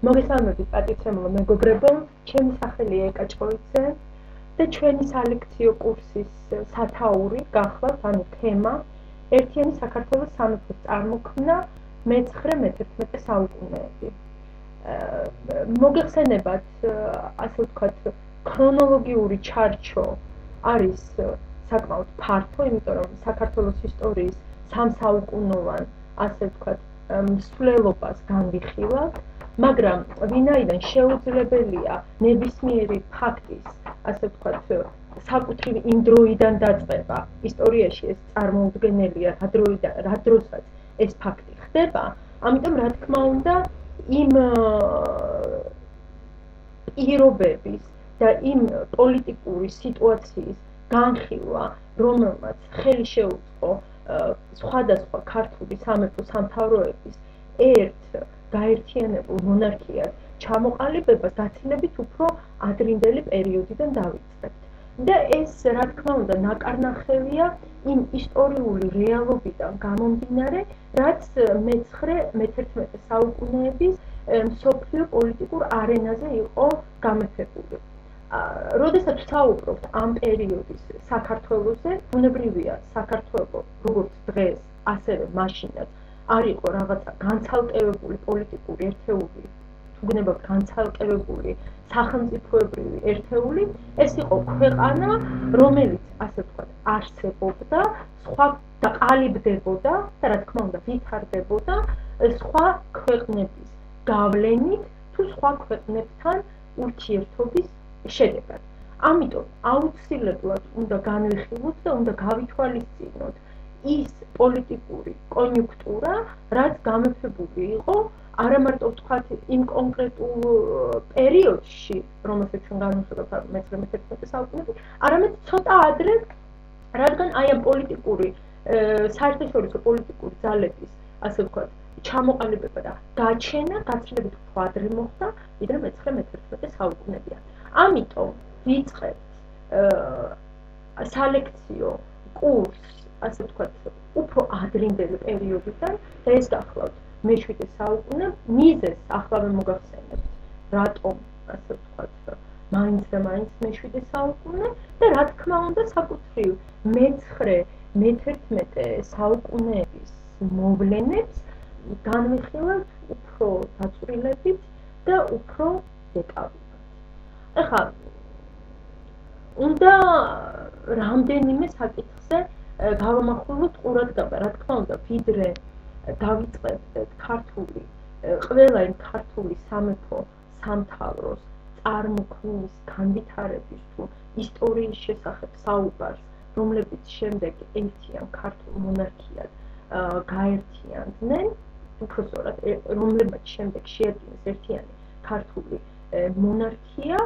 მოგესალმებით პატიცემულო მეგობრებო, ჩემი სახელია ეკა ჭოიძე და ჩვენი სალექციო კურსის სათაური გახლავთ, ანუ თემა ერთიანი საქართველოს სამეფოს წარმოქმნა მე-19 საუკუნეები. მოგეხსენებათ, ასე ვთქვათ, ქრონოლოგიური ჩარჩო არის საკმაოდ ფართო, იმიტომ რომ საქართველოს ისტორიის სამსაუკუნოვან, ასე ვთქვათ, მსვლელობას განვიხილავთ. მაგრამ ვინაიდან შეუძლებელია ნებისმიერი ფაქტის, ასე ვთქვათ, საკუთრივ იმ დროიდან დაწყება ისტორიაში ეს წარმოუდგენელია, რა დროსაც ეს ფაქტი ხდება, ამიტომ რა თქმა უნდა იმ პირობების და იმ პოლიტიკური სიტუაციის განხილვა, რომელმაც ხელი შეუწყო სხვადასხვა ქართული სამეფო სამთავროების ერთ გაერთიანებულ მონარქიად ჩამოყალიბებას გაცილებით უფრო ადრინდელი პერიოდიდან დავიწყებთ. და ეს, რა თქმა უნდა, ნაკარნახევია იმ ისტორიული რეალობიდან გამომდინარე, რაც მე-11 საუკუნეების მსოფლიო პოლიტიკურ არენაზე იყო გამეფებული. როდესაც ვსაუბრობთ ამ პერიოდის საქართველოზე, ბუნებრივია საქართველო როგორც დღეს, ასევე მაშინაც არ იყო რაღაცა განცალკევებული პოლიტიკური ერთეული, თუ გნებავთ განცალკევებული სახელმწიფოებრივი ერთეული, ეს იყო ქვეყანა, რომელიც, ასე ვთქვათ, არსებობდა, სხვა და ყალიბდებოდა და რა თქმა უნდა ვითარდებოდა სხვა ქვეყნების გავლენით თუ სხვა ქვეყნებთან ურთიერთობის შედეგად. ამიტომ აუცილებლად უნდა განვიხილოთ და უნდა გავითვალისწინოთ ის პოლიტიკური კონიუნქტურა, რაც გამეფებული იყო არა მარტო ვთქვათ იმ კონკრეტულ პერიოდში, რომელსაც ჩვენ განვიხილავთ მე-11 საუკუნეში, არამედ ცოტა ადრე, რადგან აი ამ პოლიტიკური საერთაშორისო პოლიტიკური ძალების, ასე ვთქვათ, ჩამოყალიბება და გაჩენა გაცილებით უფრო ადრე მოხდა, ვიდრე მე-11 საუკუნეებიდან. ამიტომ ვიწყებთ სალექციო კურსს, ასე ვთქვათ, უფრო ადრინდელი პერიოდიდან და ეს გახლავთ მე-7 საუკუნე, მიზეზს ახლა მოგახსენებთ, რატომ, ასე ვთქვათ, მაინც და მაინც მე-7 საუკუნე და რა თქმა უნდა საკუთრივ მე-11 საუკუნეების მოვლენებს განვიხილავთ უფრო დაწვრილებით და უფრო დეტალურად. ეხლა უნდა რამდენიმე საკითხზე გავამახვილოთ ყურადღება, რა თქმა უნდა, ვიდრე დავიწყებთ ყველა იმ ქართული სამეფო სამთავროს წარმოქმნის განვითარების თუ ისტორიის შესახებ საუბარს, რომლებიც შემდეგ ერთიან ქართულ მონარქიად გაერთიანდნენ, უпростоრად, რომლებმაც შემდეგ შეადგინეს ერთიანი ქართული მონარქია,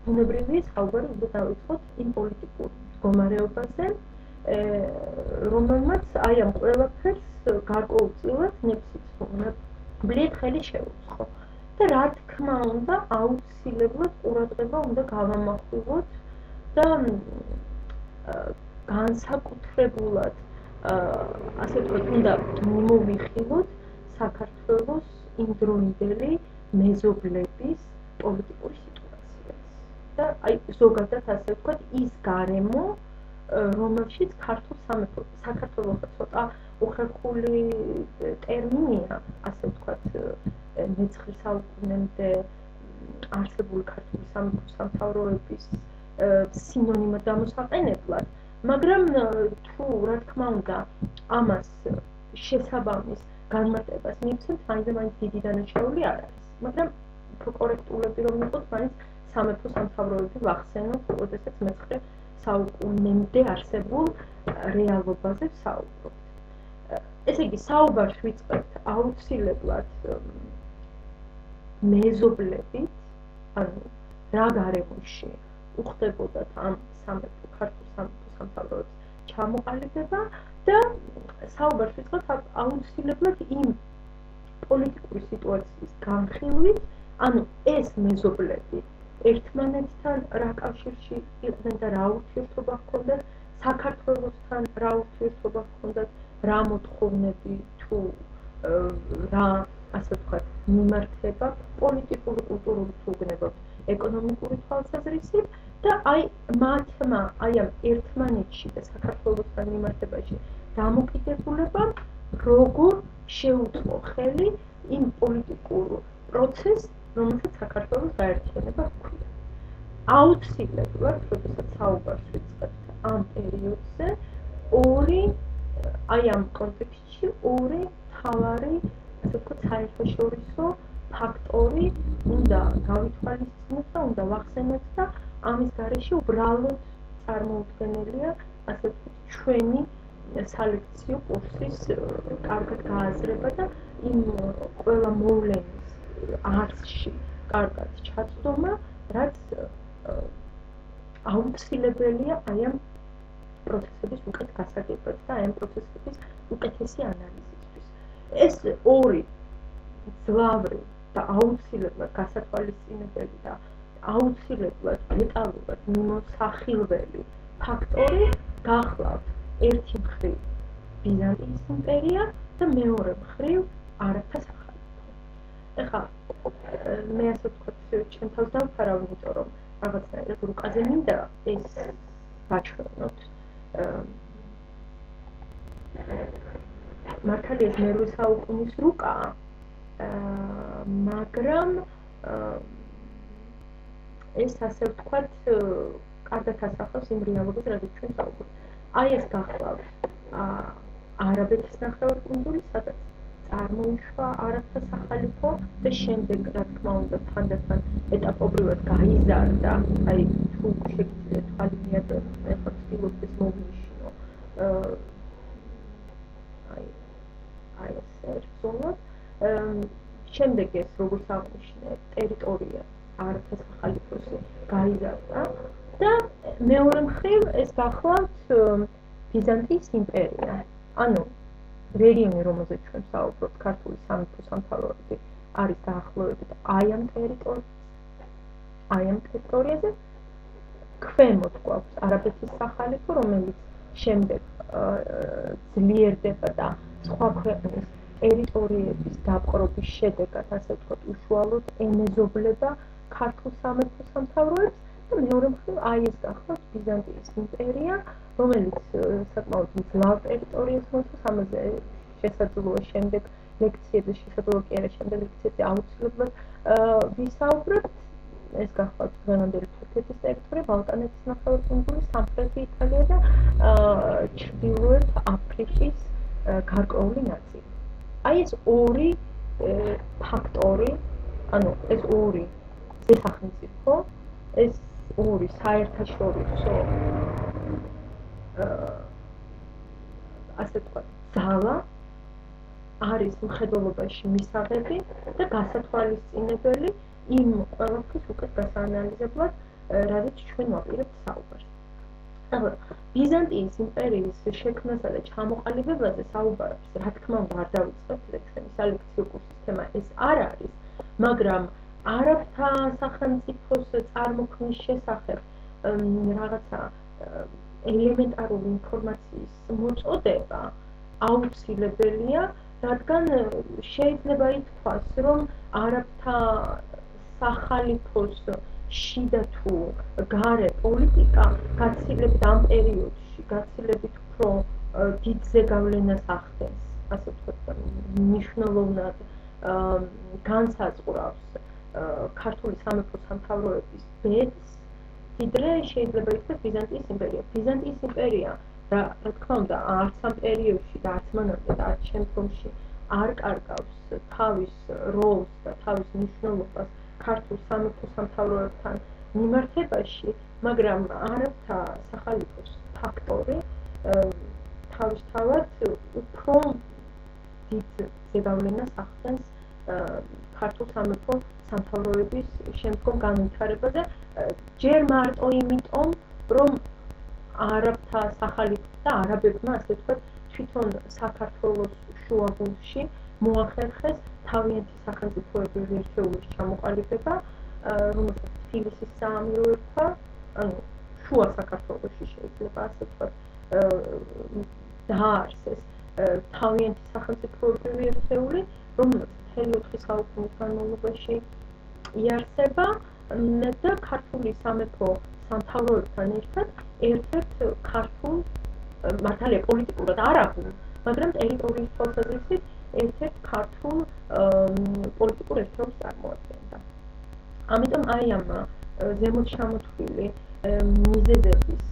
ბუნებრივია საუბარი უნდა დავიწყოთ იმ პოლიტიკურ მდგომარეობაზე, რომელმაც აი ამ ყველაფერს გარკვეულწილად ნებისმიერ ხელი შეუწყო. და რა თქმა უნდა, აუცილებლად ყურადღება უნდა გავამახვილოთ და განსაკუთრებულად, ასე ვთქვათ, უნდა მიმოვიხილოთ საქართველოს იმდროინდელი მეზობლების პოლიტიკური სიტუაციას. და აი ზოგადად, ასე ვთქვათ, ის გარემო, რომელშიც ქართულ სამეფო, საქართველოს ცოტა უხერხული ტერმინია, ასე ვთქვათ, მე-9 საუკუნემდე არსებული ქართული სამეფო სამთავროების სინონიმად გამოსაყენებლად, მაგრამ თუ რა თქმა უნდა ამას შესაბამის განმარტებას მივცემთ, მაინც დიდი დანაშაული არ არის, მაგრამ უფრო კორექტულები რომ იყოს, მაინც სამეფო სამთავროები ვახსენოთ, როდესაც მე-9 საუკუნემდე არსებულ რეალობაზე ვსაუბრობთ. ესე იგი, საუბარს ვიწყებთ აუცილებლად მეზობლებით, ანუ რა გარემოში უხდებოდათ ამ ქართულ სამეფო სამთავროების ჩამოყალიბება და საუბარს ვიწყებთ აუცილებლად იმ პოლიტიკური სიტუაციის განხილვით, ანუ ეს მეზობლები ერთმანეთთან რა კავშირში იყვნენ და რა ურთიერთობა ჰქონდათ, საქართველოსთან რა ურთიერთობა ჰქონდათ, რა მოთხოვნები თუ რა, ასე ვთქვათ, მიმართება პოლიტიკური, კულტურული თუ ვგნებოთ, ეკონომიკური თვალსაზრისით და აი მათმა აი ამ ერთმანეთში და საქართველოსთან მიმართებაში დამოკიდებულებამ როგორ შეუწყო ხელი იმ პოლიტიკურ პროცესს, რომელსაც საქართველოს გაერთიანება ჰქვია. აუცილებლად, როდესაც საუბარს ვიწყებთ ამ პერიოდზე, აი ამ კონტექსტში ორი მთავარი, ასე ვთქვათ, საერთაშორისო ფაქტორი უნდა გავითვალისწინოთ და უნდა ვახსენოთ და ამის გარეშე უბრალოდ წარმოუდგენელია, ასე ვთქვათ, ჩვენი სალექციო კურსის კარგად გააზრება და იმ ყველა მოვლენის არსში კარგად ჩაცდომა, რაც აუცილებელია აი ამ პროცესების უკეთ გასაგებად და აი ამ პროცესების უკეთესი ანალიზისთვის. ეს ორი ძლავრი და აუცილებლად გასათვალისწინებელი და აუცილებლად დეტალურად მიმოსახილველი ფაქტორი გახლავთ ერთი მხრივ ბიზანტიის იმპერია და მეორე მხრივ არაბთა სახალიფო. ეხლა მე ასე ვთქვათ, ჩემ თავს დავფარავ, იმიტომ რომ რაღაცნაირად რუკაზე მინდა ეს ვაჩვენოთ. მართალია ეს მერვე საუკუნის რუკა, მაგრამ ეს ასე ვთქვათ, კარგად ასახავს იმ რეალობას, რაზეც ჩვენ საუბრობთ. აი ეს გახლავთ არაბეთის ნახევარკუნძული, სადაც წარმოიშვა არაბთა სახალიფო და შემდეგ, რა თქმა უნდა, თანდათან ეტაპობრივად გაიზარდა, აი თუ შეგიძლიათ თვალი მიაწეროთ, ეხლა ვცდილობთ ეს მოვნიშნო, აი ეს ერთზომად. შემდეგ ეს, როგორც აღნიშნე, ტერიტორია არაბთა სახალიფოსი გაიზარდა და მეორე მხრივ ეს გახლავთ ბიზანტიის იმპერია. ანუ რეგიონი, რომელზეც ჩვენ საუბრობთ, ქართული სამეფო სამთავროები არის დაახლოებით აი ამ ტერიტორიაზე. ქვემოთ გვაქვს არაბეთის სახალიფო, რომელიც შემდეგ ძლიერდება და სხვა ქვეყნის ტერიტორიების დაპყრობის შედეგად, ასე ვთქვათ, უშუალოდ ენეზობლება ქართულ სამეფო სამთავროებს და მეორე მხრივ აი ეს გახლავთ ბიზანტიის იმპერია, რომელიც საკმაოდ მძლავრ ტერიტორიას მოიცავს, ამაზე შესაძლოა შემდეგ ლექციებზე, შესაძლოა კი არა შემდეგ ლექციებზე აუცილებლად ვისაუბრებთ. ეს გახლავთ დღევანდელი თურქეთის ტერიტორია, ბალკანეთის ნახევარკუნძული, სამხრეთი იტალია და ჩრდილოეთ აფრიკის გარკვეული ნაწილი. აი ეს ორი ფაქტორი, ანუ ეს ორი სახელმწიფო, ეს ორი საერთაშორისო ასე ვთქვათ, ძალა არის მხედველობაში მისაღები და გასათვალისწინებელი იმ ყველაფრის უკეთ გასაანალიზებლად, რაზეც ჩვენ ვაპირებთ საუბარს. ახლა ბიზანტიის იმპერიის შექმნასა და ჩამოყალიბებაზე საუბარს, რა თქმა უნდა, არ დავიწყებთ და ჩვენი სალექციო კურსის თემა ეს არ არის, მაგრამ არაბთა სახელმწიფოს წარმოქმნის შესახებ რაღაცა ელემენტარული ინფორმაციის მოწოდება აუცილებელია, რადგან შეიძლება ითქვას, რომ არაბთა სახალიფოს შიდა თუ გარე პოლიტიკა გაცილებით ამ პერიოდში, გაცილებით უფრო დიდ ზეგავლენას ახდენს, ასე ვთქვათ, მნიშვნელოვნად განსაზღვრავს ქართული სამეფო სამთავროების ბედს, ვიდრე შეიძლება ითქვას ბიზანტიის იმპერია. ბიზანტიის იმპერია, რა თქმა უნდა, არც ამ პერიოდში და არც მანამდე და არც შემდგომში არ კარგავს თავის როლს და თავის მნიშვნელობას ქართულ სამეფო სამთავროებთან მიმართებაში, მაგრამ არაბთა სახალიფოს ფაქტორი თავისთავად უფრო დიდ ზეგავლენას ახდენს ქართულ სამეფო სამთავროების შემდგომ განვითარებაზე, ჯერ მარტო იმიტომ, რომ არაბთა სახალიფო და არაბებმა, ასე ვთქვათ, თვითონ საქართველოს შუაგულში მოახერხეს თავიანთი სახელმწიფოების ერთეულის ჩამოყალიბება, რომელსაც თბილისის საამირო ერქვა, ანუ შუა საქართველოში შეიძლება ასე ვთქვათ, დააარსეს თავიანთი სახელმწიფოების ერთეული, რომელსაც მთელი 4 საუკუნის განმავლობაში იარსება და ქართული სამეფო სამთავროებთან ერთად ერთ-ერთ ქართულ მართალია პოლიტიკურად არ აღულ, მაგრამ ტერიტორიის თვალსაზრისით ერთ-ერთ ქართულ პოლიტიკურ ერთეულს წარმოადგენდა. ამიტომ აი ამ ზემოთ ჩამოთვლილი მიზეზების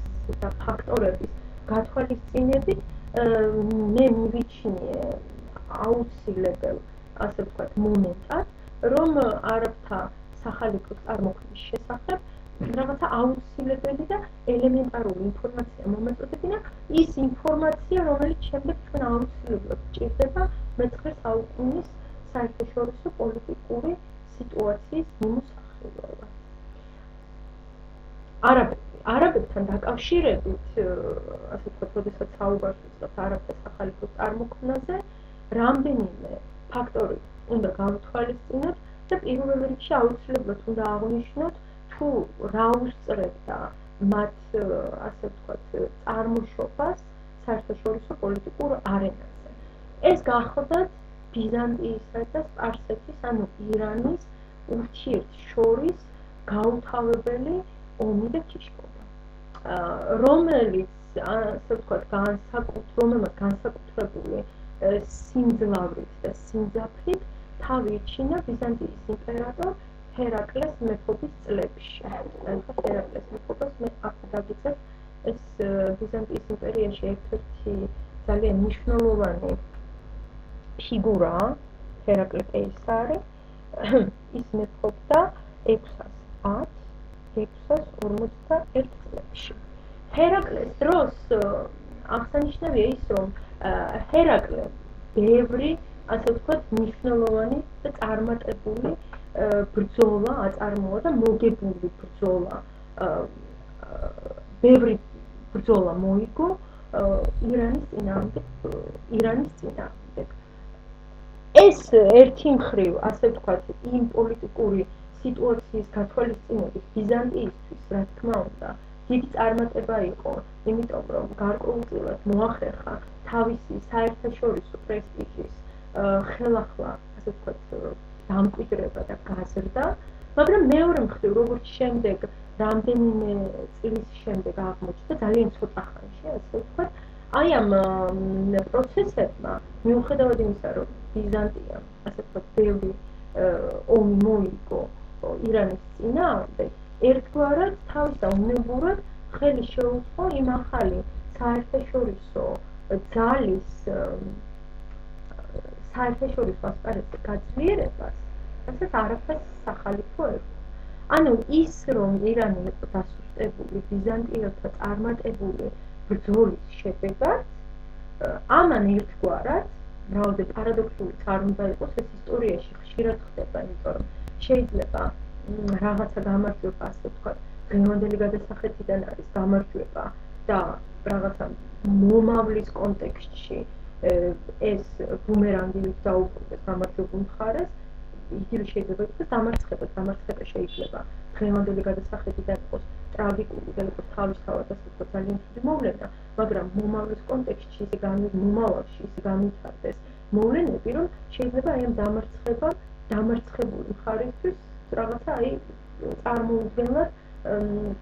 და ფაქტორების გათვალისწინებით მე მივიჩნიე აუცილებელ, ასე ვთქვათ, მომენტად, რომ არაბთა სახალიფოს წარმოქმნის შესახებ რაღაცა აუცილებელი და ელემენტარული ინფორმაცია მომეწოდებინა, ის ინფორმაცია, რომელიც შემდეგ ჩვენ აუცილებლად ჭირდება მე-19 საუკუნის საერთაშორისო პოლიტიკური სიტუაციის მიმოსახულებლად. არაბებთან დაკავშირებით, ასე ვთქვათ, როდესაც საუბარს ვიწყებთ არაბთა სახალიფოს წარმოქმნაზე, რამდენიმე ფაქტორი უნდა გავთვალისწინოთ და პირველ რიგში აუცილებლად უნდა აღვნიშნოთ, თუ რა უსწრებდა მათ, ასე ვთქვათ, წარმოშობას საერთაშორისო პოლიტიკურ არენაზე. ეს გახლდათ ბიზანტიისა და სპარსეთის, ანუ ირანის ურთიერთშორის გაუთავებელი ომი და ჭიშკრობა, რომელიც, ასე ვთქვათ, განსაკუთრებული სიმძლავრით და სიმძაფრით თავი იჩინა ბიზანტიის იმპერატორ ჰერაკლეს მეფობის წლებში. ჰერაკლეს მეფობას მე აქ დაგიწევთ, ეს ბიზანტიის იმპერიაში ერთ-ერთი ძალიან მნიშვნელოვანი ფიგურაა, ჰერაკლე კეისარი. ის მეფობდა 641 წლებში. ჰერაკლეს დროს აღსანიშნავია ის, რომ ჰერაკლე ბევრი, ასე ვთქვათ, მნიშვნელოვანი და წარმატებული ბრძოლა აწარმოა და მოგებული ბრძოლა, ბევრი ბრძოლა მოიგო ირანის წინააღმდეგ. ეს ერთი მხრივ, ასე ვთქვათ, იმ პოლიტიკური სიტუაციის გათვალისწინებით ბიზანტიისთვის, რა თქმა უნდა, დიდი წარმატება იყო, იმიტომ რომ გარკვეულწილად მოახერხა თავისი საერთაშორისო პრესტიჟის ხელახლა, ასე ვთქვათ, დამკვიდრება და გაზრდა, მაგრამ მეორე მხრივ, როგორც შემდეგ რამდენიმე წლის შემდეგ აღმოჩნდა, ძალიან ცოტა ხანში, ასე ვთქვათ, აი ამ პროცესებმა, მიუხედავად იმისა, რომ ბიზანტიამ, ასე ვთქვათ, ბევრი ომი მოიგო ირანის წინააღმდეგ, ერთგვარად თავისთავად ხელი შეუწყო იმ ახალი საერთაშორისო ძალის საერთაშორისო ასპარეზზე გაძლიერებას, რასაც არაბთა სახალიფო ერქვა. ანუ ის, რომ ირანი იყო დასუსტებული ბიზანტიელთა წარმატებული ბრძოლის შედეგად, ამან ერთგვარად, რაოდენობით პარადოქსულიც არ უნდა იყოს, ეს ისტორიაში ხშირად ხდება, იმიტომ რომ შეიძლება რაღაცა გამარჯვება, ასე ვთქვათ, დღევანდელი გადასახადიდან არის გამარჯვება და რაღაცა მომავლის კონტექსტში ეს ბუმერანგი დაუბრუნდეს გამარჯვებულ მხარეს, იგივე შეიძლება იყოს დამარცხება შეიძლება დღევანდელი გადასახადიდან იყოს ტრაგიკული და იყოს თავისთავად, ასე ვთქვათ, ძალიან ცუდი მოვლენა, მაგრამ მომავლის კონტექსტში მომავალში ისე განვითარდეს მოვლენები, რომ შეიძლება აი ამ დამარცხებული მხარისთვის რაღაცა აი წარმოუდგენლად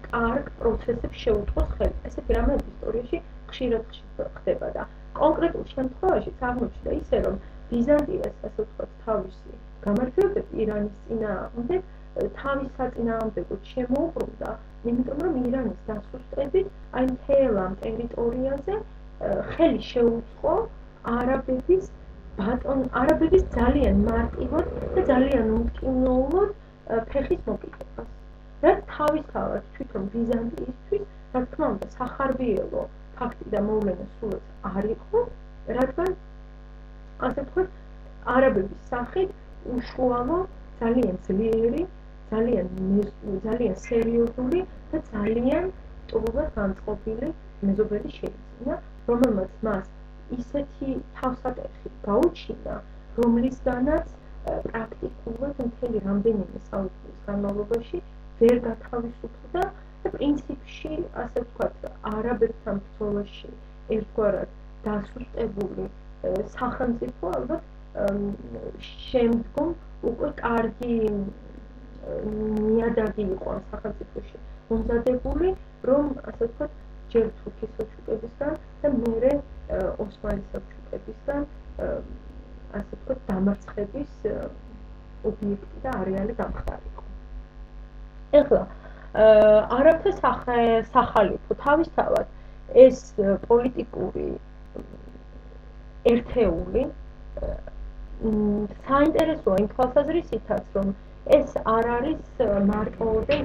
კარგ პროცესებს შეუწყოს ხელი. ესეთი რამეები ისტორიაში ხშირად ხდება და კონკრეტულ შემთხვევაში აღმოჩნდა ისე, რომ ბიზანტიას, ასე ვთქვათ, თავისი გამარჯვებები ირანის წინააღმდეგ თავის საწინააღმდეგოდ შემოუბრუნდა, იმიტომ რომ ირანის დასუსტებით აი მთელ ამ ტერიტორიაზე ხელი შეუწყო არაბების ძალიან მარტივად და ძალიან უმტკივნეულოდ ფეხის მოკიდებას. რაც თავისთავად თვითონ ბიზანტიისთვის, რა თქმა უნდა, სახარბიელო ფაქტი და მოვლენა სულაც არ იყო, რადგან, ასე ვთქვათ, არაბების სახით უშუალო, ძალიან ძლიერი, ძალიან სერიოზული და ძალიან ტყუილად განწყობილი მეზობელი შეიძინა, რომელმაც მას ისეთი თავსატეხი გაუჩინა, რომლისგანაც პრაქტიკულად მთელი რამდენიმე საუკუნის განმავლობაში ვერ გათავისუფლდა და პრინციპში, ასე ვთქვათ, არაბებთან ბრძოლაში ერთგვარად დასუსტებული სახელმწიფო ალბათ შემდგომ უკვე კარგი ნიადაგი იყო ამ სახელმწიფოში მომზადებული, რომ ასე ვთქვათ, ჯერ თურქის სელჩუკებისგან და მერე ოსმალის სელჩუკებისგან ასე ვთქვათ, დამარცხების ობიექტი და არეალი გამხდარიყო. ეხლა არაბთა სახალიფო თავისთავად ეს პოლიტიკური ერთეული საინტერესოა იმ თვალსაზრისითაც, რომ ეს არ არის მარტოოდე,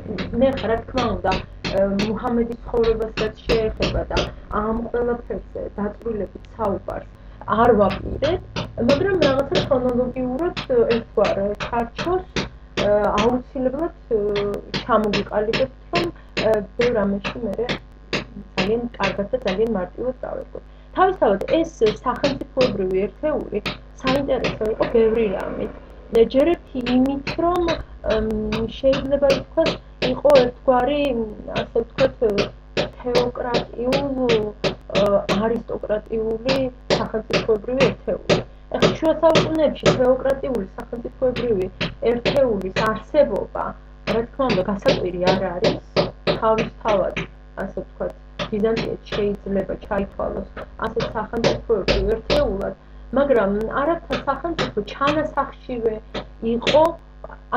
ნახე, რა თქმა უნდა, მუჰამედის ცხოვრებასაც შეეხება და ამ ყველაფერზე დაწვრილებით საუბარს არ ვაპირებ, მაგრამ რაღაცა ქრონოლოგიურად ერთგვარ ჩარჩოს აუცილებლად ჩამოგიყალიბებთ, რომ ბევრ ამაში მე ძალიან კარგად და ძალიან მარტივად გავერგოთ. თავისთავად ეს სახელმწიფოებრივი ერთეული საინტერესო იყო ბევრი რამით. ჯერ ერთი იმით, რომ შეიძლება ითქვას, იყო ერთგვარი, ასე ვთქვათ, თეოკრატიული, არისტოკრატიული სახელმწიფოებრივი ერთეული. ეხლა შუა საუკუნეებში თეოკრატიული სახელმწიფოებრივი ერთეულის არსებობა, რა თქმა უნდა, გასაკვირი არ არის. თავისთავად, ასე ვთქვათ, ბიზანტიეთს შეიძლება ჩაითვალოს ასეთ სახელმწიფოებრივ ერთეულად, მაგრამ არაბთა სახელმწიფო ჩანასახშივე იყო,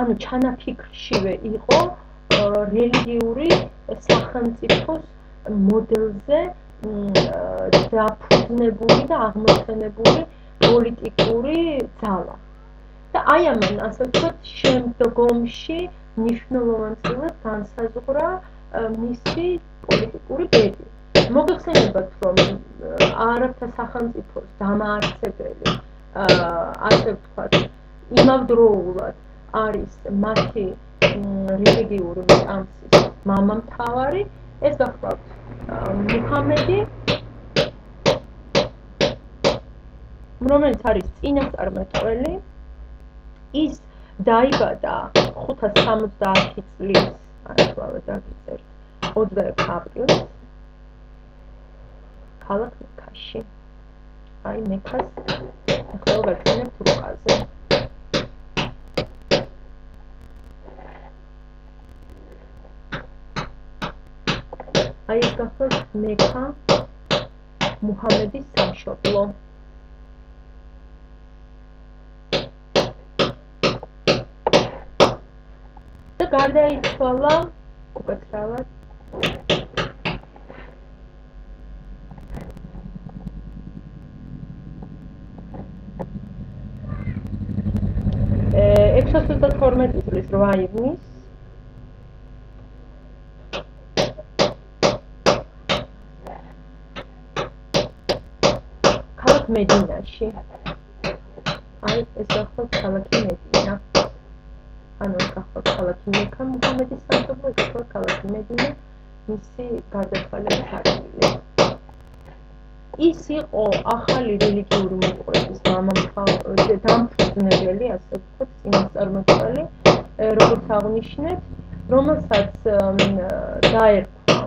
ანუ ჩანაფიქრშივე იყო რელიგიური სახელმწიფოს მოდელზე დაფუძნებული და აღმოცენებული პოლიტიკური ძალა. და აი ამან, ასე ვთქვათ, შემდგომში მნიშვნელოვანწილად განსაზღვრა მისი პოლიტიკური ბედი. მოგეხსენებათ, რომ არაბთა სახელმწიფოს დამაარსებელი, ასე ვთქვათ, იმავდროულად არის მათი რელიგიური მწამსის მამამთავარი, ეს გახლავთ მუჰამედი, რომელიც არის წინასწარმეტყველი. ის დაიბადა 570 წლის, ახლა დაგიწერთ, 26 აპრილს ქალაქ მექაში. აი მექას ახლა ვაგრძელებთ რუკაზე. აი ეს გახლავთ მექა, მუჰამედის სამშობლო. და გარდაიცვალა უკაცრავად ექვსასოცდათორმეტი წლის 8 ივნის ქალაქ მედინაში. აი ეს გახლავთ ქალაქი მედინა. ანუ გახლავთ ქალაქი მექა, მუჰამედის სამშობლო, გახლავთ ქალაქი მედინა, მისი გარდაცვალების ადგილი. ის იყო ახალი რელიგიური მოძღვრების დამფუძნებელი, ასე ვთქვათ, წინასწარმეტყველი, როგორც აღნიშნეთ, რომელსაც დაერქვა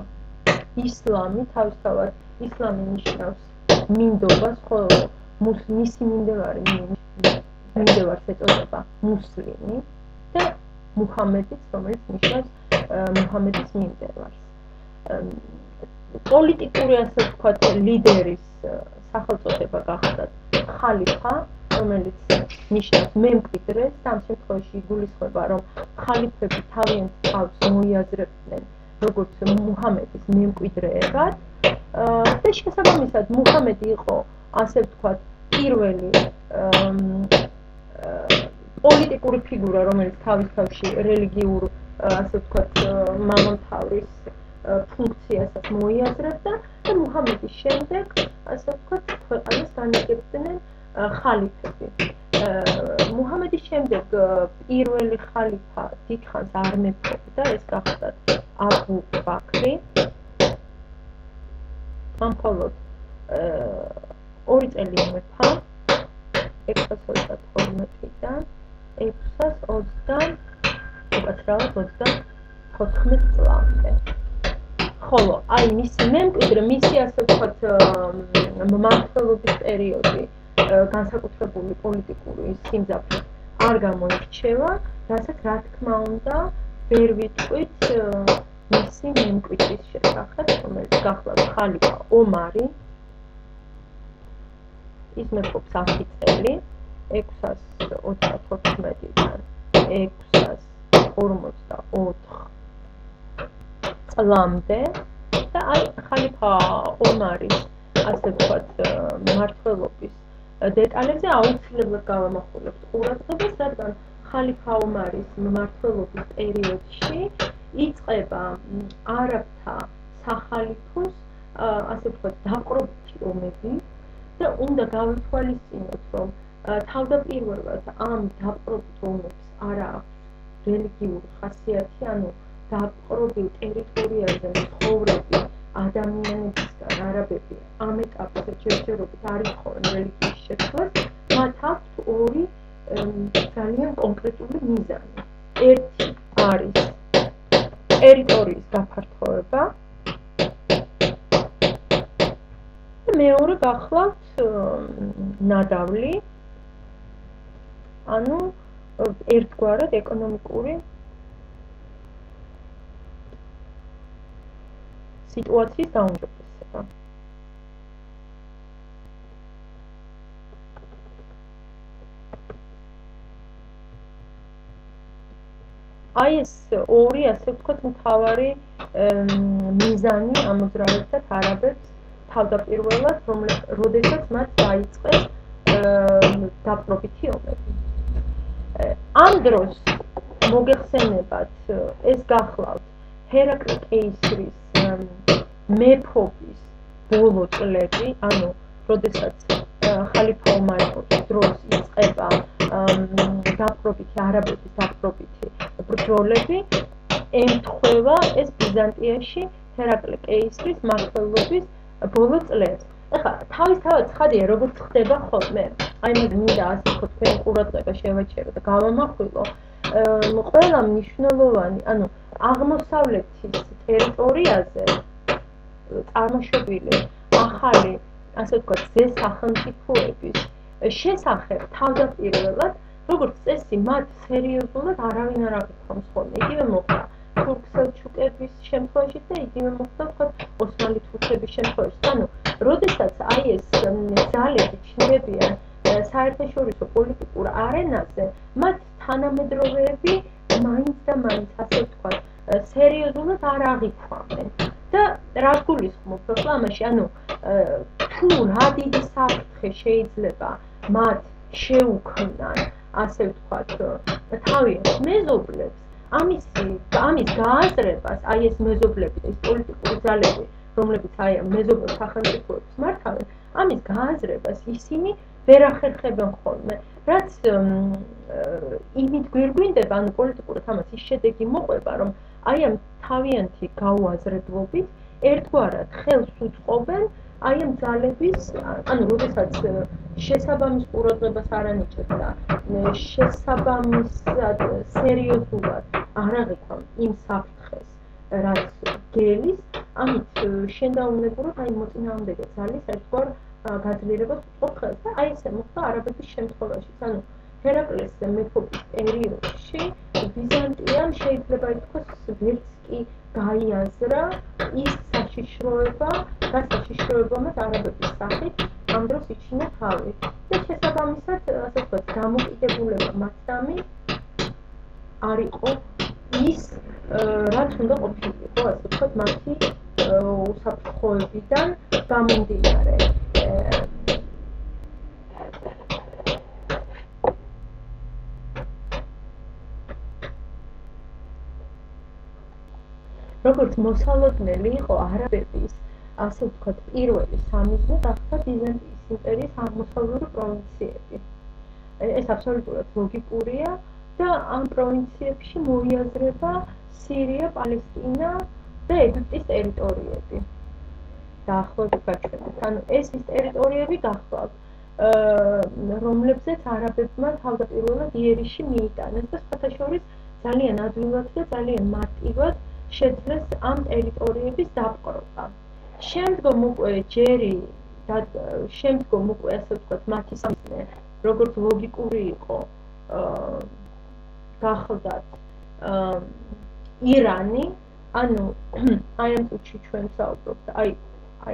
ისლამი. თავისთავად ისლამი ნიშნავს მინდობას, ხოლო მისი მინდევარს ეწოდება მუსლიმი და მუჰამედიც, რომელიც ნიშნავს მუჰამედის მინდევარს. პოლიტიკური, ასე ვთქვათ, ლიდერის სახელწოდება გახდათ ხალიფა, რომელიც ნიშნავს მემკვიდრეს. ამ შემთხვევაში იგულისხმება, რომ ხალიფები თავიანთ თავს მოიაზრებდნენ როგორც მუჰამედის მემკვიდრეებად და შესაბამისად მუჰამედი იყო, ასე ვთქვათ, პირველი პოლიტიკური ფიგურა, რომელიც თავის თავში რელიგიურ, ასე ვთქვათ, მამამთავრის ფუნქციასაც მოიაზრებდა და მუჰამედის შემდეგ, ასე ვთქვათ, ქვეყანას განაგებდნენ ხალიფები. მუჰამედის შემდეგ პირველი ხალიფა დიდხანს არ მეფობდა, ეს გახდათ აბუ ბაქრი. ამ მხოლოდ 2 წელი იმეფა 612-დან 624 წლამდე. ხოლო აი მისი მემკვიდრე, მისი ასე ვთქვათ მმართველობის პერიოდი განსაკუთრებული პოლიტიკური სიმძაფრე არ გამოირჩევა, რასაც რა თქმა უნდა ვერ ვიტყვით მისი მემკვიდრის შესახებ, რომელიც გახლავთ ხალიფა ომარი. ის მეფობს 10 წელი, 634-დან 644 წლამდე და აი ხალიფა ომარის ასე ვთქვათ მმართველობის დეტალებზე აუცილებლად გავამახვილებთ ყურადღებას, რადგან ხალიფა ომარის მმართველობის პერიოდში იწყება არაბთა სახალიფოს ასე ვთქვათ დაპყრობითი ომები და უნდა გავითვალისწინოთ, რომ თავდაპირველად ამ დაპყრობით ომებს არ აქვს რელიგიური ხასიათი, ანუ დაპყრობილ ტერიტორიაზე მცხოვრები ადამიანებისგან არაბები ამ ეტაპზე ჯერჯერობით არ ითხოვენ რელიგიის შეცვლას, მათ აქვთ ორი ძალიან კონკრეტული მიზანი. ერთი არის ტერიტორიის გაფართოება და მეორე გახლავთ ნადავლი, ანუ ერთგვარად ეკონომიკური სიტუაციის დაუმჯობესება. აი ეს ორი ასე ვთქვათ მთავარი მიზანი ამოძრავებდათ არაბებს თავდაპირველად, როდესაც მათ დაიწყეს დაპყრობითი ომები. ამ დროს მოგეხსენებათ ეს გახლავთ ჰერაკლე კეისრის მეფობის ბოლო წლები, ანუ როდესაც ხალიფა ომარის დროს იწყება დაპყრობითი არაბების დაპყრობითი ბრძოლები, ემთხვევა ეს ბიზანტიაში ჰერაკლე კეისრის მმართველობის ბოლო წლებს. ეხლა თავისთავად ცხადია, როგორც ხდება ხოლმე, აი მე მინდა ასე ვთქვათ თქვენ ყურადღება შევაჩერო და გავამახვილო ყველა მნიშვნელოვანი, ანუ აღმოსავლეთის ტერიტორიაზე წარმოშობილი ახალი, ასე ვთქვათ, ზესახელმწიფოების შესახებ თავდაპირველად, როგორც წესი, მათ სერიოზულად არავინ არ აღიქვამს ხოლმე. იგივე მოხდა თურქ-სელჩუკების შემთხვევაში და იგივე მოხდა, ვთქვათ, ოსმალი თურქების შემთხვევაში. ანუ, როდესაც აი ეს ძალები ჩნდებიან საერთაშორისო პოლიტიკურ არენაზე, მათ თანამედროვეები მაინც და მაინც, ასე ვთქვათ, სერიოზულად არ აღიქვამენ. და რას გულისხმობ ახლა ამაში, ანუ თუ რა დიდი საფრთხე შეიძლება მათ შეუქმნან, ასე ვთქვათ, თავიანთ მეზობლებს, ამის გააზრებას, აი ეს მეზობლები და ეს პოლიტიკური ძალები, რომლებიც აი მეზობელ სახელმწიფოებს მართავენ, ამის გააზრებას ისინი ვერ ახერხებენ ხოლმე. რაც იმით გვირგვინდება, ანუ პოლიტიკურად ამას ის შედეგი მოყვება, რომ აი ამ თავიანთი გაუაზრებლობით ერთგვარად ხელს უწყობენ აი ამ ძალების, ანუ როდესაც შესაბამის ყურადღებას არ ანიჭებს და შესაბამისად სერიოზულად არ აღიქვამს იმ საფრთხეს, რაც გელის, ამით შენდაუნებურად აი მოწინააღმდეგე ძალის ერთგვარ გაძლიერებას უწყობ ხელს და აი ესე მოხდა არაბების შემთხვევაში. ანუ ჰერაკლეს მეფობის პერიოდში ბიზანტიამ შეიძლება ითქვას ვერც კი გაიაზრა ის საშიშროება, რაც საშიშროებამაც არაბების სახით ამ დროს იჩინა თავი. და შესაბამისად, ასე ვთქვათ, დამოკიდებულება მათთამი არ იყო ის, რაც უნდა ყოფილიყო, ასე ვთქვათ, მათი უსაფრთხოებიდან გამომდინარე. როგორც მოსალოდნელი იყო არაბების, ასე ვთქვათ, პირველი სამიზნე გახდა ბიზანტიის იმპერიის აღმოსავლური პროვინციები. ეს აბსოლუტურად ლოგიკურია და ამ პროვინციებში მოიაზრება სირია, პალესტინა და ეგვიპტის ტერიტორიები. დაახლოებით გაჩვენეთ. ანუ ეს ის ტერიტორიები გახლავთ, რომლებზეც არაბებმა თავდაპირველად იერიში მიიტანეს და სხვათა შორის ძალიან ადვილად და ძალიან მარტივად შეძლეს ამ ტერიტორიების დაპყრობა. შემდგომ უკვე ჯერი შემდგომ უკვე ასე ვთქვათ მათი სამიზნე როგორც ლოგიკური იყო გახლდათ ირანი ანუ აი ამ წუთში ჩვენ საუბრობთ აი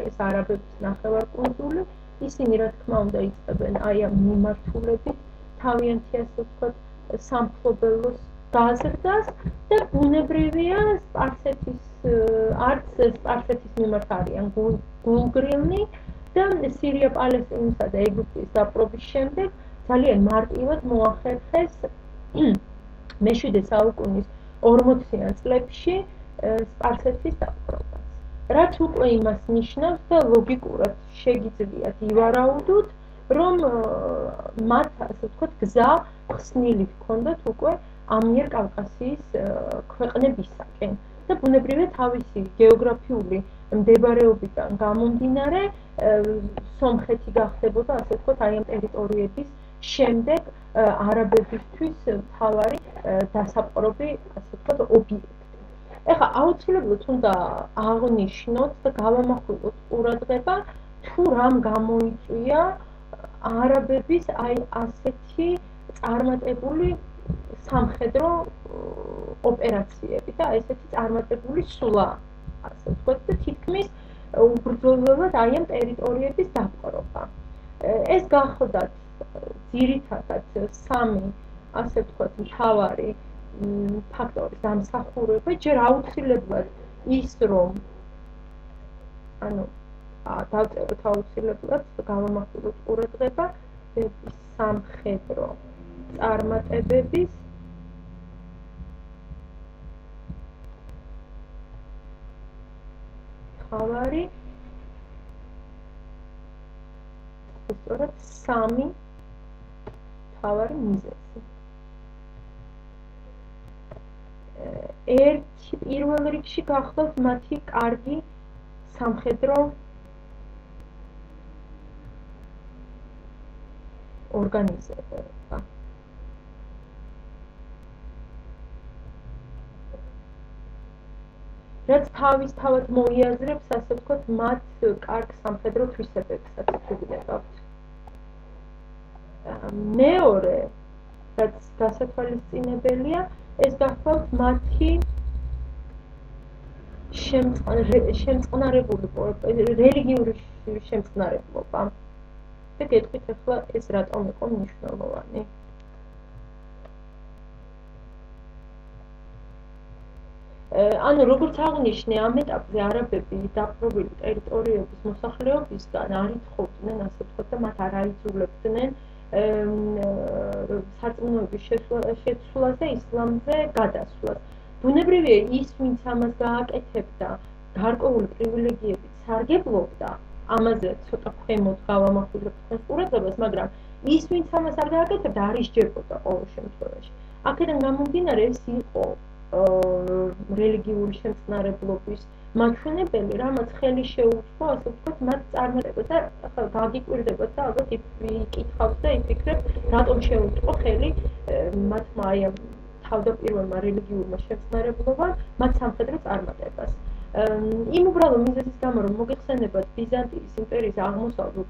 ეს არაბების ნახევარკუნძული ისინი რა თქმა უნდა იწყებენ აი ამ მიმართულებით თავიანთი ასე ვთქვათ სამფლობელოს გაზრდას და ბუნებრივია სპარსეთის არც სპარსეთის მიმართ არიან გულგრილნი და სირია-პალესტინისა და ეგვიპტის დაპყრობის შემდეგ ძალიან მარტივად მოახერხეს მე-7 საუკუნის 40-იან წლებში სპარსეთის დაპყრობას. რაც უკვე იმას ნიშნავს და ლოგიკურად შეგიძლიათ ივარაუდოთ, რომ მათ ასე ვთქვათ გზა ხსნილი ჰქონდათ უკვე ამიერკავკასიის ქვეყნებისაკენ და ბუნებრივია თავისი გეოგრაფიული მდებარეობიდან გამომდინარე სომხეთი გახდებოდა ასე ვთქვათ აი ამ ტერიტორიების შემდეგ არაბებისთვის მთავარი დასაპყრობი ასე ვთქვათ ობიექტი. ეხლა აუცილებლად უნდა აღნიშნოთ და გავამახვილოთ ყურადღება თუ რამ გამოიწვია არაბების აი ასეთი წარმატებული სამხედრო ოპერაციები და ესეთი წარმატებული სვლა ასე ვთქვათ და თითქმის უბრძოლველად აი ამ ტერიტორიების დაპყრობა. ეს გახლდათ ძირითადად სამი ასე ვთქვათ მთავარი ფაქტორის დამსახურება ჯერ აუცილებლად ის რომ ანუ დავწეროთ აუცილებლად გავამახვილოთ ყურადღება სამხედრო წარმატებების მთავარი სწორედ სამი მთავარი მიზეზი. ერთი პირველ რიგში გახლავთ მათი კარგი სამხედრო ორგანიზება. რაც თავისთავად მოიაზრებს ასე ვთქვათ მათ კარგ სამხედრო თვისებებსაც იგებავთ. მეორე რაც გასათვალისწინებელია ეს გახლავთ მათი შემწყნარებული რელიგიური შემწყნარებლობა და გეტყვით ახლა ეს რატომ იყო მნიშვნელოვანი. ანუ როგორც აღნიშნე ამ ეტაპზე არაბები დაპყრობილი ტერიტორიების მოსახლეობისგან არ ითხოვდნენ ასე ვთქვათ და მათ არ აიძულებდნენ სარწმუნოების შეცვლას და ისლამზე გადასვლას. ბუნებრივია ის ვინც ამას გააკეთებდა გარკვეული პრივილეგიებით სარგებლობდა ამაზე ცოტა ქვემოთ გავამახვილებთ ყურადღებას, მაგრამ ის ვინც ამას არ გააკეთებდა არ ისჯებოდა ყოველ შემთხვევაში. აქედან გამომდინარე ეს იყო რელიგიური შემწყნარებლობის მაჩვენებელი, რამაც ხელი შეუწყო ასე ვთქვათ მათ წარმატებას და ახლა გაგიკვირდებათ და ალბათ იკითხავთ და იფიქრებთ რატომ შეუწყო ხელი მათმა აი ამ თავდაპირველმა რელიგიურმა შემწყნარებლობამ მათ სამხედრო წარმატებას. იმ უბრალო მიზეზის გამო რომ მოგეხსენებათ ბიზანტიის იმპერიის აღმოსავლურ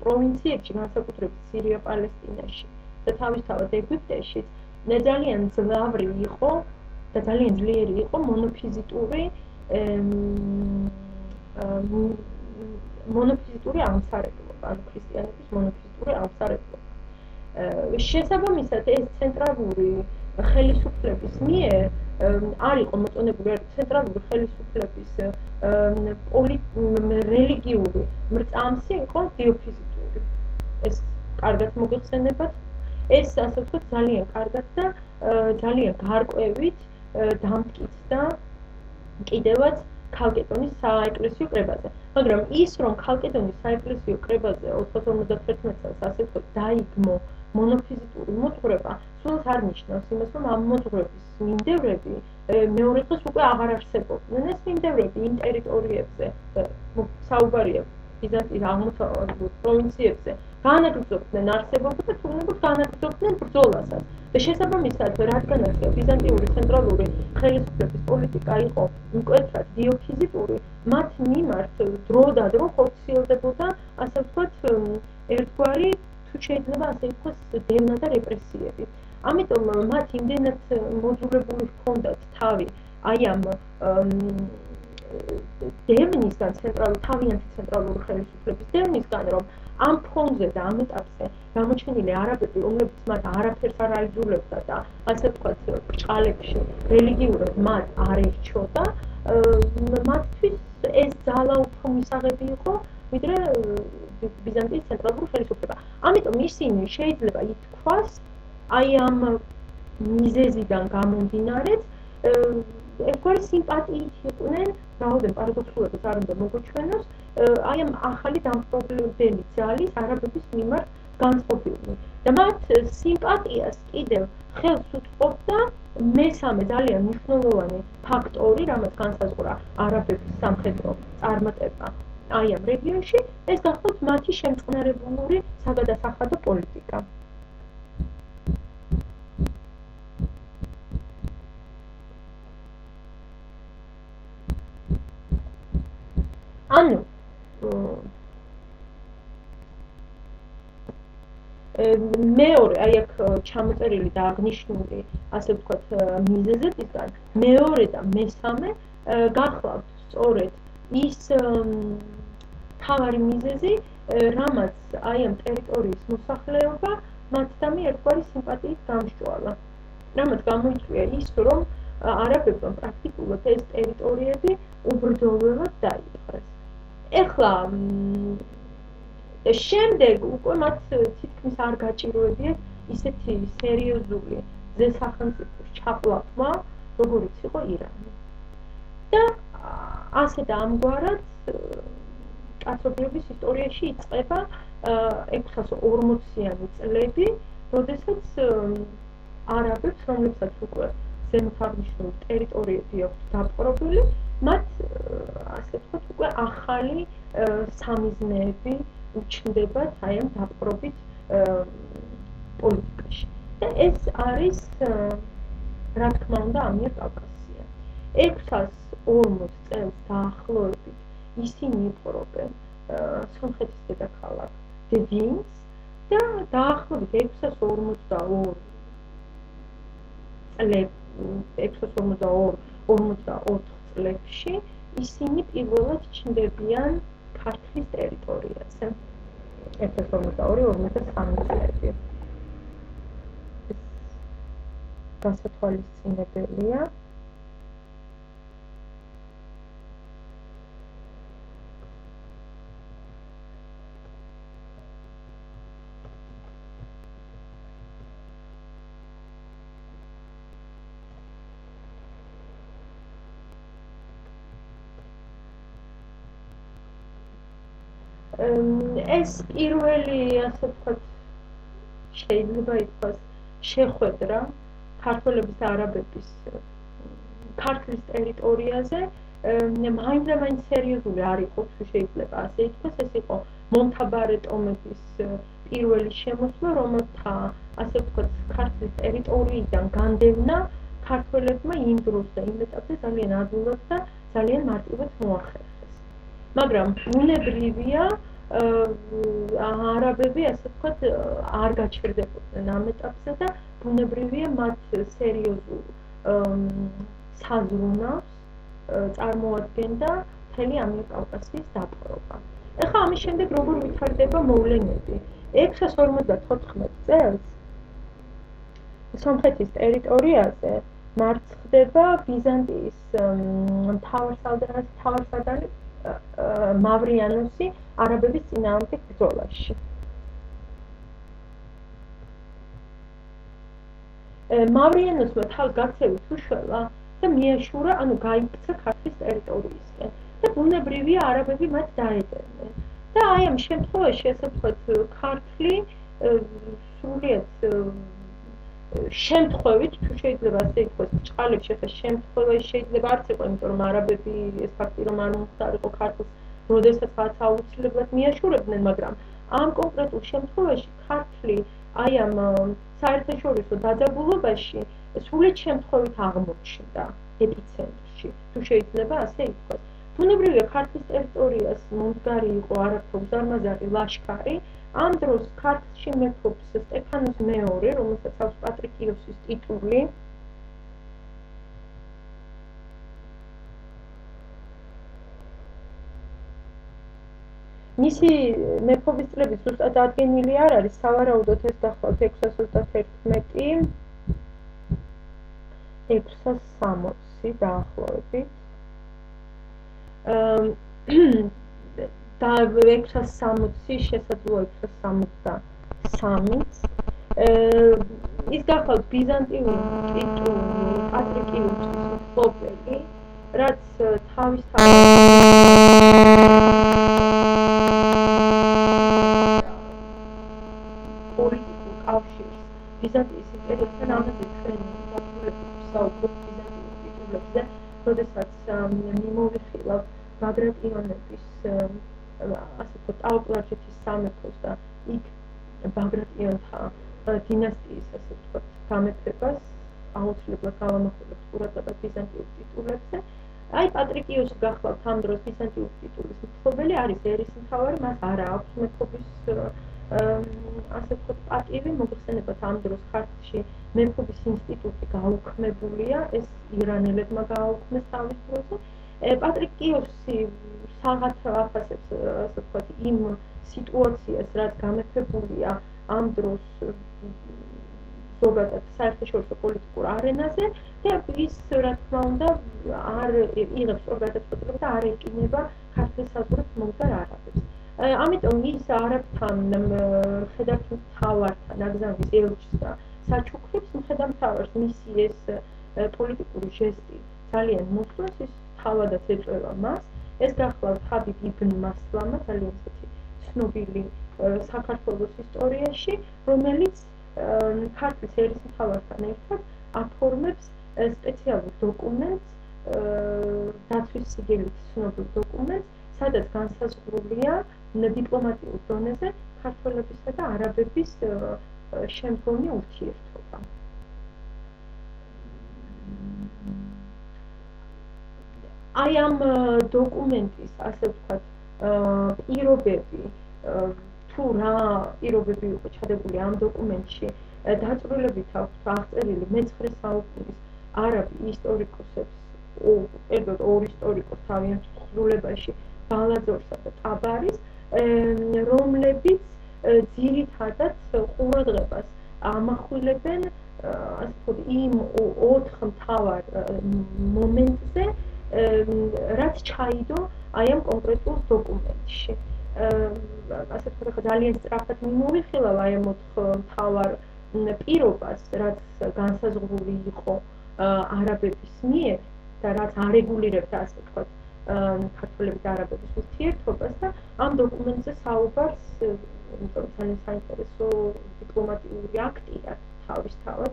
პროვინციებში, განსაკუთრებით სირია-პალესტინაში და თავისთავად ეგვიპტეშიც ძალიან ძლავრი იყო და ძალიან ძლიერი იყო მონოფიზიტური აღმსარებლობა, ანუ ქრისტიანების მონოფიზიტური აღმსარებლობა. შესაბამისად ეს ცენტრალური ხელისუფლების მიერ არ იყო მოწონებული ცენტრალური ხელისუფლების რელიგიური მრწამსი იყო დიოფიზიტური. ეს კარგად მოგეხსენებათ. ეს ასე ვთქვათ ძალიან კარგად და ძალიან გარკვევით დამტკიცდა კიდევაც ქალკედონის საეკლესიო კრებაზე. მაგრამ ის რომ ქალკედონის საეკლესიო კრებაზე 451 წელს ასე ვთქვათ დაიგმო მონოფიზიტური მოძღვრება, სულ არ ნიშნავს იმას, რომ ამ მოძღვრების მიმდევრები მეორე დღეს უკვე აღარ არსებობდნენ. ეს მიმდევრები იმ ტერიტორიებზე საუბარია ბიზანტიის აღმოსავლურ პროვინციებზე განაგრძობდნენ არსებობას და თუნდაც განაგრძობდნენ ბრძოლასაც. და შესაბამისად, რადგანაც ბიზანტიური ცენტრალური ხელისუფლების პოლიტიკა იყო მკვეთრად დიოქიზიტური, მათ მიმართ დროდადრო ხორციელდებოდა, ასე ვთქვათ, ერთგვარი თუ შეიძლება ასე ვთქვათ, დევნა და რეპრესიები. ამიტომ მათ იმდენად მოძულებული ჰქონდათ თავი აი ამ დევნისგან, თავიანთი ცენტრალური ხელისუფლების დევნისგან, რომ ამ ფონზე და ამ ეტაპზე გამოჩენილი არაბები, რომლებიც მათ არაფერს არ აიძულებდა და ასე ვთქვათ, ბრჭყალებში რელიგიურად მათ არ ერჩოდა, მათთვის ეს ძალა უფრო მისაღები იყო, ვიდრე ბიზანტიის ცენტრალური ხელისუფლება. ამიტომ ისინი შეიძლება ითქვას, აი ამ მიზეზიდან გამომდინარე, ერთგვარი სიმპათიით იყვნენ, რაოდენ პარადოქსულად არ უნდა მოგოჩვენოს, აი ამ ახალი დამპყრობლებელი ძალის არაბების მიმართ განწყობილნი. და მათ სიმპათიას კიდევ ხელს უთხოვდა მესამე ძალიან მნიშვნელოვანი ფაქტორი, რამაც განსაზღვრა არაბების სამხედრო წარმატება აი ამ რეგიონში, ეს გახლავთ მათი შემწყნარებული საგადასახადო პოლიტიკა. ანუ მეორე აი აქ ჩამოწერილი და აღნიშნული, ასე ვთქვათ, მიზეზებისგან მეორე და მესამე გახლავთ სწორედ ის მთავარი მიზეზი, რამაც აი ამ ტერიტორიის მოსახლეობა მათთამი ერთგვარი სიმპათიით გამსჭვალა. რამაც გამოიწვია ის, რომ არაბებმა პრაქტიკულად ეს ტერიტორიები უბრძოლველად დაიპყრეს. ეხლა შემდეგ უკვე მათ თითქმის არ გაჭიროებიათ ისეთი სერიოზული ზესახელმწიფოს ჩაყლაპმა, როგორიც იყო ირანი. და ასე და ამგვარად კაცობრიობის ისტორიაში იწყება 640-იანი წლები, როდესაც არაბებს, რომლებსაც უკვე ზემოთ აღნიშნული ტერიტორიები აქვთ დაპყრობილი, მათ ასე ვთქვათ, უკვე ახალი სამიზნეები უჩნდებათ აი ამ დაპყრობით პოლიტიკაში. და ეს არის, რა თქმა უნდა, ამიერკავკასია. 640 წელს დაახლოებით ისინი იპყრობენ სომხეთის დედაქალაქ დევინს და დაახლოებით 642 წლებში ისინი პირველად ჩნდებიან ქართლის ტერიტორიაზე. 642-53 წლები. გასათვალისწინებელია. ეს პირველი, ასე ვთქვათ, შეიძლება ითქვას შეხვედრა ქართველების და არაბების ქართლის ტერიტორიაზე მაინც სერიოზული არ იყო, თუ შეიძლება ასე ითქვას, ეს იყო მომთაბარე ტომების პირველი შემოსვლა, რომელთა, ასე ვთქვათ, ქართლის ტერიტორიიდან განდევნა ქართველებმა იმ დროს და იმ ეტაპზე ძალიან ადვილად და ძალიან მარტივად მოახერხეს. მაგრამ ბუნებრივია, არაბები, ასე ვთქვათ, არ გაჩერდებოდნენ ამ ეტაპზე და ბუნებრივია მათ სერიოზულ საზრუნავს წარმოადგენდა მთელი ამიერკავკასიის დაპყრობა. ეხლა ამის შემდეგ როგორ ვითარდება მოვლენები? 654 წელს სომხეთის ტერიტორიაზე მარცხდება ბიზანტიის მთავარსარდალი მავრიანოსი არაბების წინააღმდეგ ბრძოლაში. მავრიანოსმა თავს გაქცევით უშველა და მიაშურა, ანუ გაიქცა ქართლის ტერიტორიისკენ და ბუნებრივია არაბები მათ დაედევნენ. და აი ამ შემთხვევაში, ასე ვთქვათ, ქართლი სრულიად შემთხვევით, თუ შეიძლება ასე ითქვას, ბრჭყალებში ახლა შემთხვევაში შეიძლება არც იყო, იმიტომ რომ არაბები ეს ფაქტი რომ არ მომხდარიყო ქართლს, როდესაც მათ აუცილებლად მიაშურებდნენ, მაგრამ ამ კონკრეტულ შემთხვევაში ქართლი აი ამ საერთაშორისო დაძაბულობაში სულით შემთხვევით აღმოჩნდა ეპიცენტრში, თუ შეიძლება ასე ითქვას. ბუნებრივია, ქართლის ტერიტორიას მომდგარი იყო არაბთა უზარმაზარი ლაშქარი. ამ დროს ქართლში მეფობს სტეფანოს მეორე, რომელსაც აქვს პატრიკიოსის ტიტული. მისი მეფობის წლები ზუსტად დადგენილი არ არის, სავარაუდოდ ეს გახლავთ 631 660 დაახლოებით. და 660 შესაძლოა 663-იც. ის გახლავთ ბიზანტიური ტიტული პატრიკიოსის მფლობელი, რაც პოლიტიკურ კავშირს ბიზანტიის იმპერიასთან ამაზე ჩვენ დაკვრებით ვსაუბრობთ ბიზანტიურ ტიტულებზე, როდესაც მიმოვიხილავ ბაგრატიონების ასე ვთქვათ ტაო-კლარჯეთის სამეფოს და იქ ბაგრატიონთა დინასტიის ასე ვთქვათ გამეფებას აუცილებლად გავამახვილებთ ყურადღებას ბიზანტიურ ტიტულებზე. აი პატრიკიოსი გახლავთ ამ დროს ბიზანტიურ ტიტულის მფლობელი არის ერისმთავარი, მას არ აქვს მეფობის ასე ვთქვათ პატივი, მოიხსენებათ ამ დროს ქართლში მეფობის ინსტიტუტი გაუქმებულია, ეს ირანელებმა გააუქმეს თავის დროზე. პატრიკიოსი საღათ აფასებს ასე ვთქვათ იმ სიტუაციას, რაც გამეფებულია ამ დროს ზოგადად საერთაშორისო პოლიტიკურ არენაზე და ის რა თქმა უნდა არ იღებს სწორ გადაწყვეტილებას და არ ეკინება ქართლის საზღვრებს მომხდარ არაბებს. ამიტომ ის არაბთან მხედართმთავართან აგზავნის ელჩს და საჩუქრებს მხედართმთავარს მისი ეს პოლიტიკური ჟესტი ძალიან მოსწონს, ის თავადაც ეწევა მას. ეს გახლავთ ჰაბიბ იბნ მასლამა, ძალიან ისეთი ცნობილი საქართველოს ისტორიაში, რომელიც ქართლის ერისმთავართან ერთად აფორმებს სპეციალურ დოკუმენტს, დაცვის სიგელით ცნობილ დოკუმენტს, სადაც განსაზღვრულია დიპლომატიურ დონეზე ქართველებისა და არაბების შემდგომი ურთიერთობა. აი ამ დოკუმენტის, ასე ვთქვათ, პირობები, თუ რა პირობები იყო ჩადებული ამ დოკუმენტში, დაწვრილებით აქვს აღწერილი მე-9 საუკუნის არაბ ისტორიკოსებს, ერთად ორ ისტორიკოს თავიანთ თხზულებაში, ბალაძორსა და ტაბარის, რომლებიც ძირითადად ყურადღებას ამახვილებენ ასე ვთქვათ იმ 4 მთავარ მომენტზე, რაც ჩაიდო აი ამ კონკრეტულ დოკუმენტში. ასე ვთქვათ, ძალიან სწრაფად მიმოვიხილავ აი ამ 4 მთავარ პირობას, რაც განსაზღვრული იყო არაბების მიერ და რაც არეგულირებდა ასე ვთქვათ ქართველების და არაბების ურთიერთობას და ამ დოკუმენტზე საუბარს, იმიტომ ძალიან საინტერესო დიპლომატიური აქტია თავისთავად,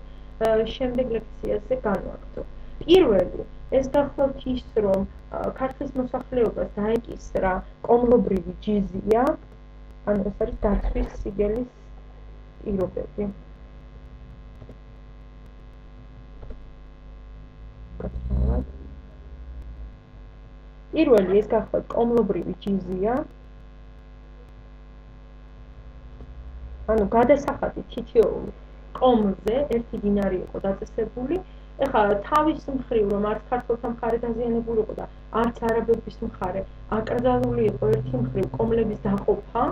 შემდეგ ლექციაზე განვაგრძობ. პირველი, ეს გახლავთ ის, რომ ქართლის მოსახლეობას დაეკისრა კომლობრივი ჯიზია, ანუ ეს არის დაცვის სიგელის პირობები. პირველი, ეს გახლავთ კომლობრივი ჯიზია, ანუ გადასახადი თითოეულ კომლზე 1 დინარი იყო დაწესებული. ეხლა თავის მხრივ, რომ არც ქართველთა მხარე დაზიანებული იყო და არც არაბების მხარე აკრძალული იყო ერთი მხრივ კომლების დაყოფა,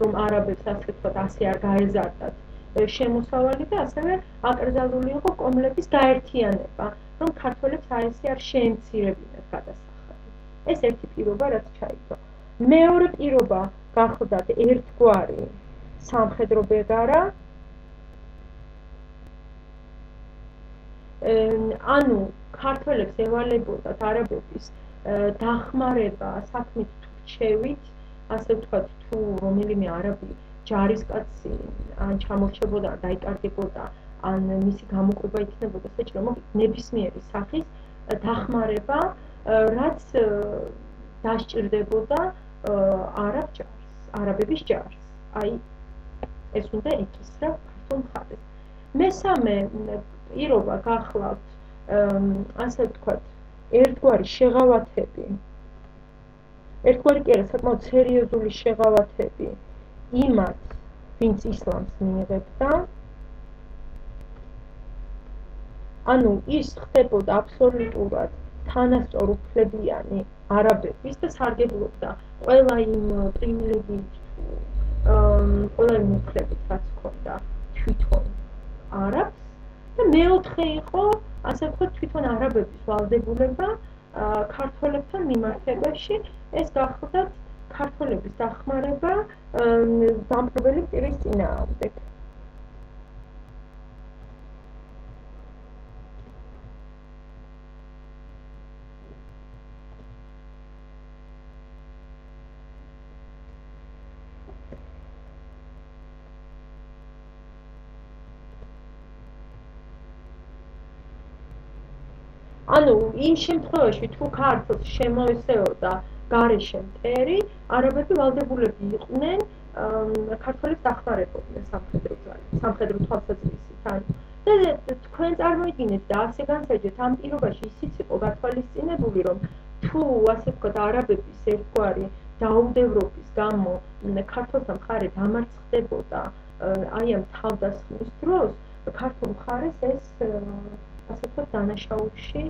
რომ არაბებს ასე ვთქვათ ასე არ გაეზარდათ შემოსავალი და ასევე აკრძალული იყო კომლების გაერთიანება, რომ ქართველებს აესე არ შეემცირებინათ გადასახადი. ეს ერთი პირობა, რაც ჩაიდო. მეორე პირობა გახლდათ ერთგვარი სამხედრო ბეგარა, ანუ ქართველებს ევალებოდათ არაბების დახმარება საქმით თუ რჩევით, ასე ვთქვათ, თუ რომელიმე არაბი ჯარისკაცი ან ჩამორჩებოდა, დაიკარგებოდა, ან მისი გამოყვება იქნებოდა საჭირო, ნებისმიერი სახის დახმარება, რაც დასჭირდებოდა არაბების ჯარს. აი ეს უნდა ეკისრა ქართულ მხარეს. მესამე პირობა გახლავთ ასე ვთქვათ, ერთგვარი შეღავათები, ერთგვარი კი არა, საკმაოდ სერიოზული შეღავათები იმათ, ვინც ისლამს მიიღებდა. ანუ ის ხდებოდა აბსოლუტურად თანასწორუფლებიანი არაბების და სარგებლობდა ყველა იმ პრივილეგიით ყველა იმ უფლებით, რაც ჰქონდა თვითონ არაბს და მეოთხე იყო, ასე ვთქვათ, თვითონ არაბების ვალდებულება ქართველებთან მიმართებაში, ეს გახლდათ ქართველების დახმარება დამპყრობელი პირის წინააღმდეგ. ანუ იმ შემთხვევაში თუ ქართლს შემოესეოდა გარეშე მტერი, არაბები ვალდებულები იყვნენ ქართველებს დახმარებოდნენ სამხედრო თვალსაზრისით. და თქვენ წარმოიდგინეთ და ასე განსაჯეთ, ამ პირობაში ისიც იყო გათვალისწინებული, რომ თუ ასე ვთქვათ, არაბების ერთგვარი დაუდევრობის გამო ქართველთა მხარე დამარცხდებოდა აი ამ თავდასხმის დროს, ქართულ მხარეს ეს ასე ვთქვათ, დანაშაულში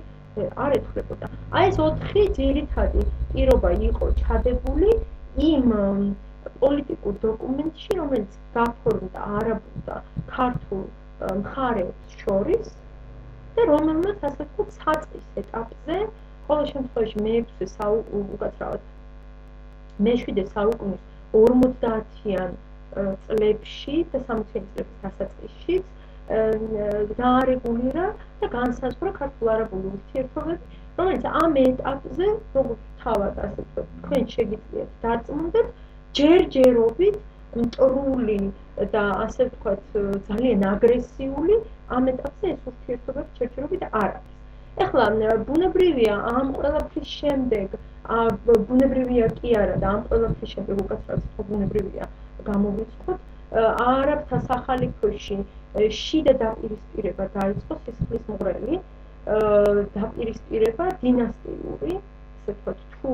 არ ეთვლებოდა. აი ეს 4 ძირითადი პირობა იყო ჩადებული იმ პოლიტიკურ დოკუმენტში, რომელიც გაფორმდა არაბულ და ქართულ მხარეებს შორის და რომელმაც ასე ვთქვათ, საწყის ეტაპზე, ყოველ შემთხვევაში მე-7 საუკუნის 50-იან წლებში და 60-იან წლების დასაწყისშიც დაარეგულირა და განსაზღვრა ქართულ-არაბული ურთიერთობები, რომელიც ამ ეტაპზე, როგორც თავად ასე ვთქვათ, თქვენ შეგიძლიათ დარწმუნდეთ, ჯერჯერობით მტრული და ასე ვთქვათ, ძალიან აგრესიული ამ ეტაპზე ეს ურთიერთობები ჯერჯერობით არ არის. ეხლა ბუნებრივია ამ ყველაფრის შემდეგ, ბუნებრივია კი არა და ამ ყველაფრის შემდეგ უკაცრავად ბუნებრივია გამოვიწყოთ, არაბთა სახალიფოში შიდა დაპირისპირება დაიწყო სისხლისმღვრელი დაპირისპირება დინასტიური, ასე ვთქვათ, თუ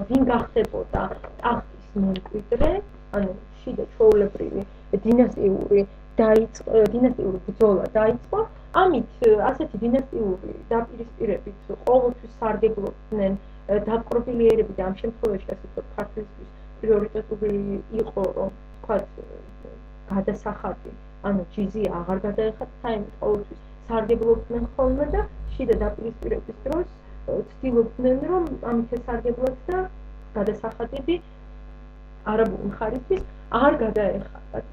ვინ გახდებოდა ტახტის მემკვიდრე, ანუ შიდა ჩვეულებრივი დინასტიური ბრძოლა დაიწყო. ამით ასეთი დინასტიური დაპირისპირებით ყოველთვის სარგებლობდნენ დაპყრობილი ერები და ამ შემთხვევაში ასე ვთქვათ, ქართლისთვის პრიორიტეტული იყო, რომ ვთქვათ, გადასახადი, ანუ ჯიზია აღარ გადაეხადა, იმით ყოველთვის სარგებლობდნენ ხოლმე და შიდა დაპირისპირების დროს ცდილობდნენ, რომ ამით ესარგებლოთ და გადასახადები არაბული მხარისთვის არ გადაეხადათ.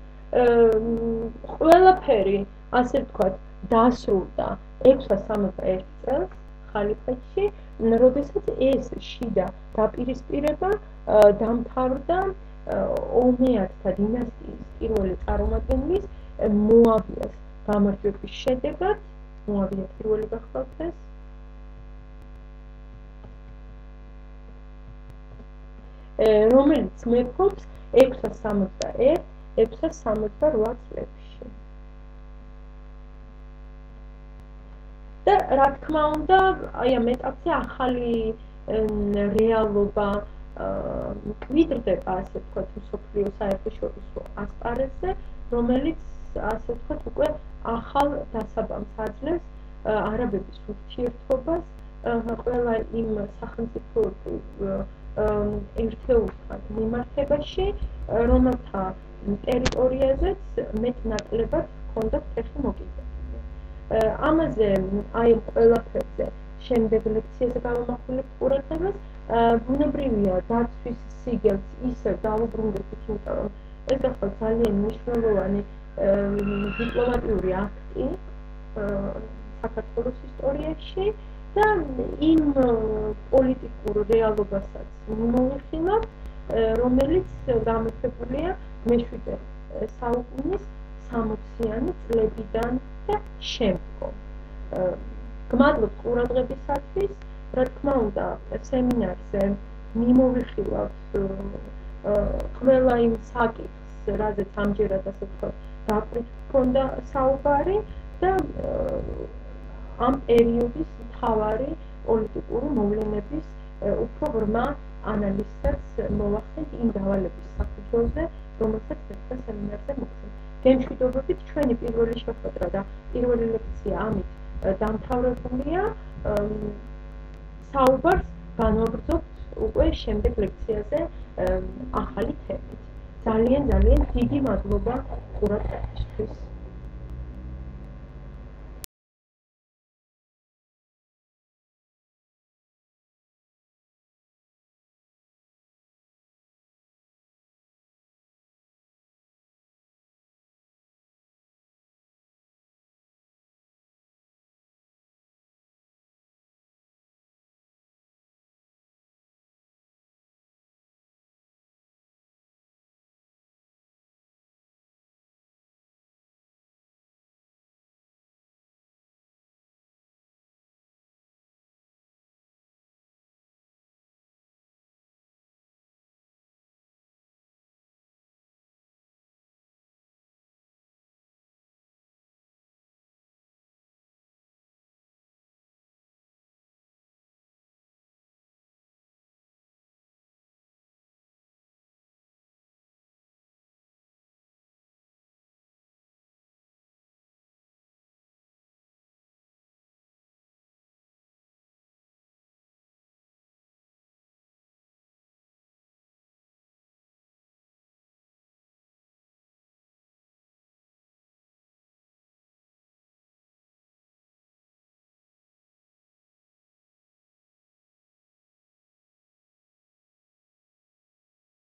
ყველაფერი, ასე ვთქვათ, დასრულდა 661 წელს ხალიფატში, როდესაც ეს შიდა დაპირისპირება დამთავრდა ომეათთა დინასტიის პირველი წარმომადგენლის მოავიას გამარჯვების შედეგად. მოავია პირველი გახლავთ ეს. რომელიც მეფობს 661-668 წლებში. და რა თქმა უნდა, აი ამ ეტაპზე ახალი რეალობა კვიდრდება, ასე ვთქვათ, მსოფლიო საერთაშორისო ასპარეზზე, რომელიც ასე ვთქვათ, უკვე ახალ დასაბამს აძლევს არაბების ურთიერთობას ყველა იმ სახელმწიფოებრივ ერთეულთან მიმართებაში, რომელთა ტერიტორიაზეც მეტ-ნაკლებად ჰქონდათ ფეხი მოკიდებული. ამაზე აი ყველაფერზე შემდეგ ლექციაზე გავამახვილებთ ყურადღებას. ბუნებრივია დაცვის სიგელს ისევ დავუბრუნდებით, იმიტომ რომ ეს გახლავთ ძალიან მნიშვნელოვანი დიპლომატიური აქტი საქართველოს ისტორიაში და იმ პოლიტიკურ რეალობასაც მიმოვიხილავთ, რომელიც გამეფებულია მე-7 საუკუნის 60-იანი წლებიდან და შემდგომ. გმადლობთ ყურადღებისათვის. რა თქმა უნდა, სემინარზე მიმოვიხილავთ ყველა იმ საკითხს, რაზეც ამჯერად ასე ვთქვათ, დაკვით ჰქონდა საუბარი და ამ პერიოდის მთავარი პოლიტიკური მოვლენების უფრო ღრმა ანალიზსაც მოვახსენთ იმ დავალების საფუძველზე, რომელსაც დღეს სემინარზე მოგცემთ. გემშვიდობებით ჩვენი პირველი შეხვედრა და პირველი ლექცია ამით დამთავრებულია. საუბარს განვაგრძობთ უკვე შემდეგ ლექციაზე ახალი თემით. ძალიან დიდი მადლობა ყურადღებისთვის.